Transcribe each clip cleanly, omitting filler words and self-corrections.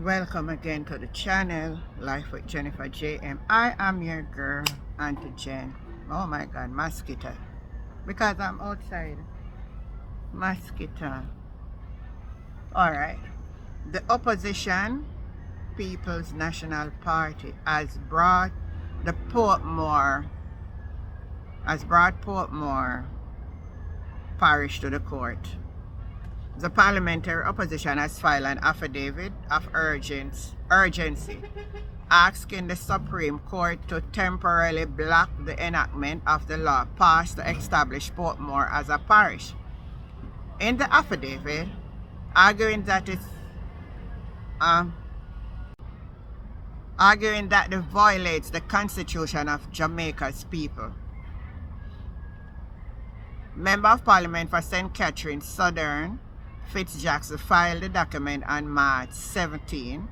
Welcome again to the channel, Life with Jennifer JM. I am your girl, Auntie Jen. Oh my God, mosquito. Because I'm outside. Mosquito. Alright. The opposition, People's National Party, has brought Portmore Parish to the court. The parliamentary opposition has filed an affidavit of urgency asking the Supreme Court to temporarily block the enactment of the law passed to establish Portmore as a parish. In the affidavit, arguing that it violates the Constitution of Jamaica's people. Member of Parliament for St. Catherine Southern Fitzjackson filed the document on March 17,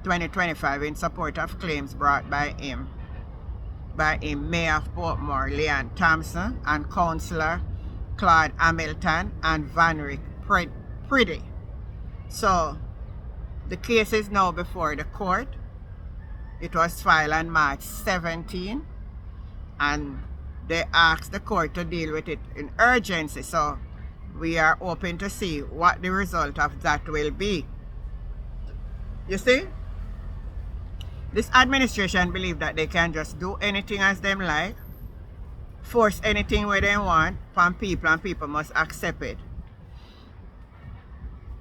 2025 in support of claims brought by him, Mayor of Portmore, Leon Thompson, and Councillor Claude Hamilton and Van Rick Priddy. So, the case is now before the court. It was filed on March 17, and they asked the court to deal with it in urgency. So, we are hoping to see what the result of that will be. You see? This administration believe that they can just do anything as them like, force anything where they want from people, and people must accept it.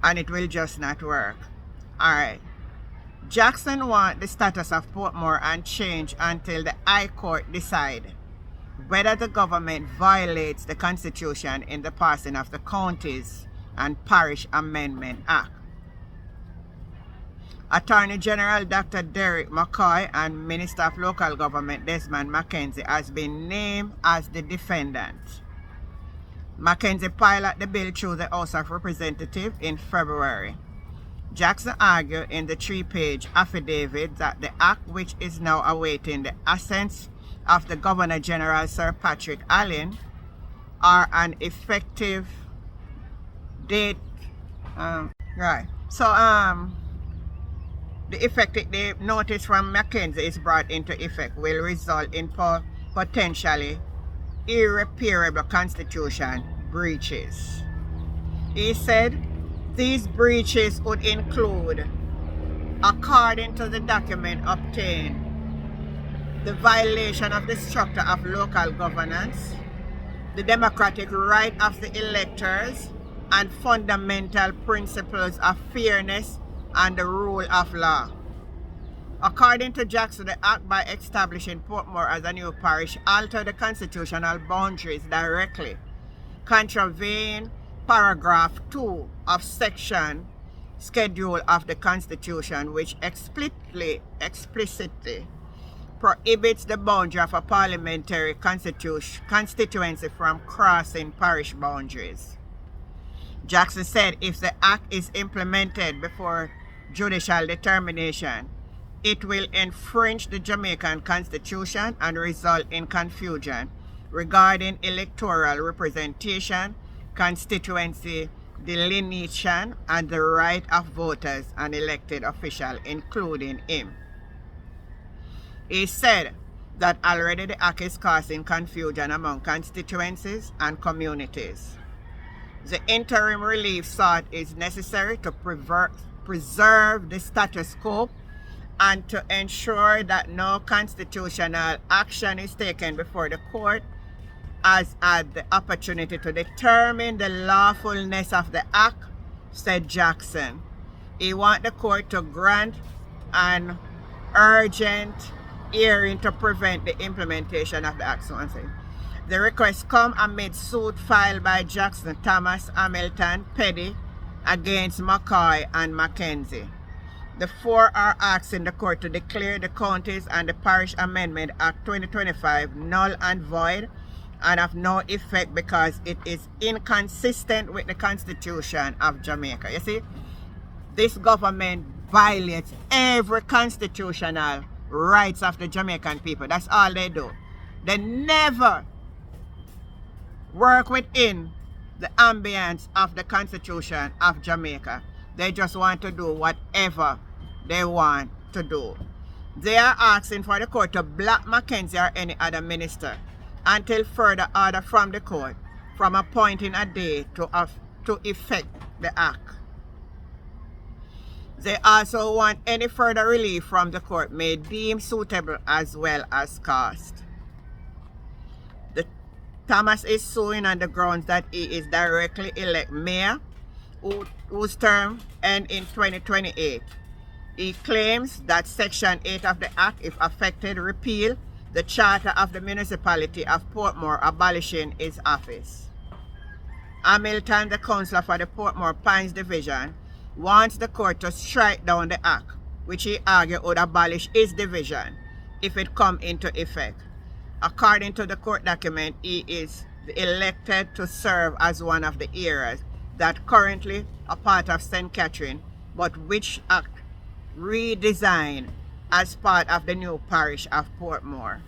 And it will just not work. Alright. Jackson want the status of Portmore unchanged until the High Court decide whether the government violates the Constitution in the passing of the Counties and Parish Amendment Act. Attorney General Dr. Derek McCoy and Minister of Local Government Desmond McKenzie has been named as the defendant. McKenzie piloted the bill through the House of Representatives in February. Jackson argued in the 3-page affidavit that the act, which is now awaiting the assent of the Governor General Sir Patrick Allen, are an effective date. Right. So the effective date notice from McKenzie is brought into effect will result in potentially irreparable constitution breaches. He said these breaches would include, according to the document obtained, the violation of the structure of local governance, the democratic right of the electors, and fundamental principles of fairness and the rule of law. According to Jackson, the act by establishing Portmore as a new parish altered the constitutional boundaries directly, contravening paragraph 2 of section schedule of the Constitution, which explicitly prohibits the boundary of a parliamentary constituency from crossing parish boundaries. Jackson said if the act is implemented before judicial determination, it will infringe the Jamaican Constitution and result in confusion regarding electoral representation, constituency delineation, and the right of voters and elected officials, including him. He said that already the act is causing confusion among constituencies and communities. The interim relief sought is necessary to preserve the status quo and to ensure that no constitutional action is taken before the court as at the opportunity to determine the lawfulness of the act, said Jackson. He wants the court to grant an urgent hearing to prevent the implementation of the act. So the request come amid suit filed by Jackson, Thomas, Hamilton, Petty against McCoy and McKenzie. The four are asking the court to declare the Counties and the Parish Amendment Act 2025 null and void and of no effect because it is inconsistent with the Constitution of Jamaica. You see, this government violates every constitutional rights of the Jamaican people. That's all they do. They never work within the ambience of the Constitution of Jamaica. They just want to do whatever they want to do. They are asking for the court to block Mackenzie or any other minister until further order from the court from appointing a day to effect the act. They also want any further relief from the court may deem suitable as well as cost. Thomas is suing on the grounds that he is directly elected mayor whose term ends in 2028. He claims that Section 8 of the Act, if affected, repeal the Charter of the Municipality of Portmore, abolishing his office. Hamilton, the councillor for the Portmore Pines Division, wants the court to strike down the Act, which he argued would abolish his division if it come into effect. According to the court document, he is elected to serve as one of the areas that currently are part of St. Catherine, but which Act redesigned as part of the new parish of Portmore.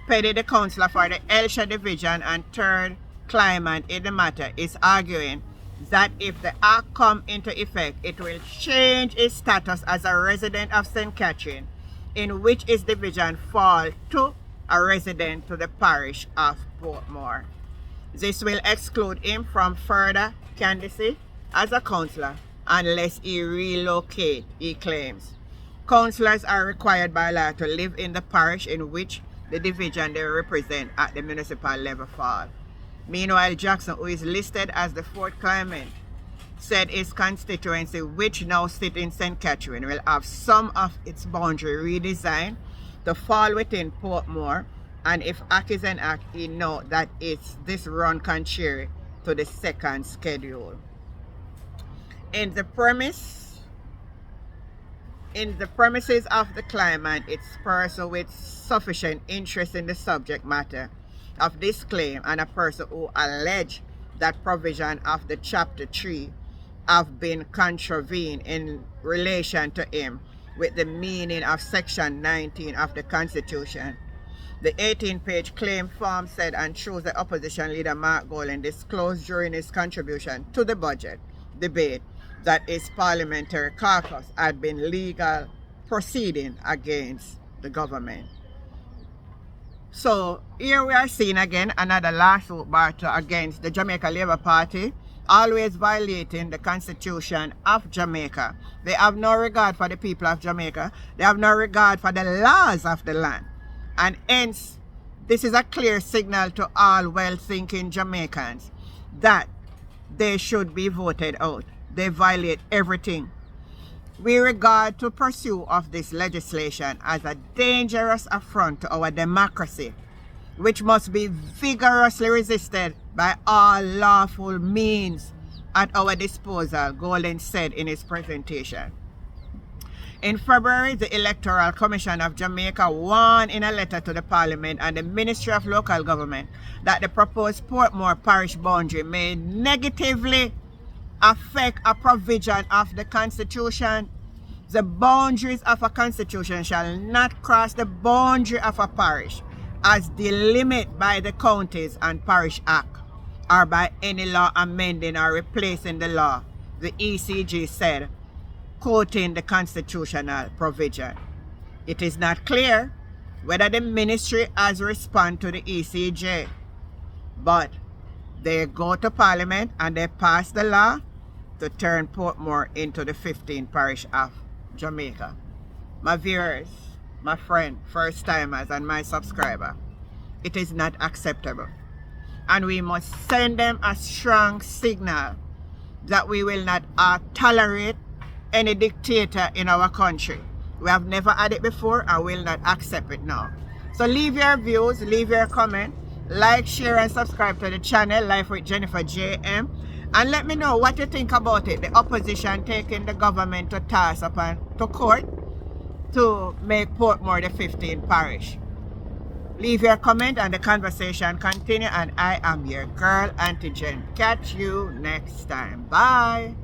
Petty, the councillor for the Elsha Division and third claimant in the matter, is arguing that if the Act come into effect, it will change his status as a resident of St. Catherine, in which his division fall to a resident to the parish of Portmore. This will exclude him from further candidacy as a councillor unless he relocate, he claims. Councillors are required by law to live in the parish in which the division they represent at the municipal level fall. Meanwhile, Jackson, who is listed as the fourth claimant, said his constituency, which now sits in St. Catherine, will have some of its boundary redesigned to fall within Portmore, and if Act is an Act, he know that this run contrary to the second schedule. In the premises of the claimant, it's person with sufficient interest in the subject matter of this claim and a person who allege that provision of the Chapter 3 have been contravened in relation to him with the meaning of Section 19 of the Constitution. The 18-page claim form said and shows the opposition leader Mark Golan disclosed during his contribution to the budget debate that his parliamentary caucus had been legal proceeding against the government. So here we are seeing again another lawsuit battle against the Jamaica Labour Party, always violating the Constitution of Jamaica. They have no regard for the people of Jamaica. They have no regard for the laws of the land. And hence, this is a clear signal to all well-thinking Jamaicans that they should be voted out. They violate everything. We regard to pursue of this legislation as a dangerous affront to our democracy, which must be vigorously resisted by all lawful means at our disposal, Golan said in his presentation. In February, the Electoral Commission of Jamaica warned in a letter to the Parliament and the Ministry of Local Government that the proposed Portmore Parish boundary may negatively affect a provision of the Constitution. The boundaries of a constitution shall not cross the boundary of a parish as delimited by the Counties and Parish Act or by any law amending or replacing the law, the ECG said, quoting the constitutional provision. It is not clear whether the ministry has responded to the ECJ, but they go to Parliament and they pass the law to turn Portmore into the 15th parish of Jamaica. My viewers, my friend, first timers and my subscriber, it is not acceptable. And we must send them a strong signal that we will not tolerate any dictator in our country. We have never had it before and will not accept it now. So leave your views, leave your comment, like, share and subscribe to the channel Life with Jennifer JM, and let me know what you think about it. The opposition taking the government to task upon to court to make Portmore the 15th parish. Leave your comment and the conversation continue, and I am your girl Auntie Jen. Catch you next time. Bye.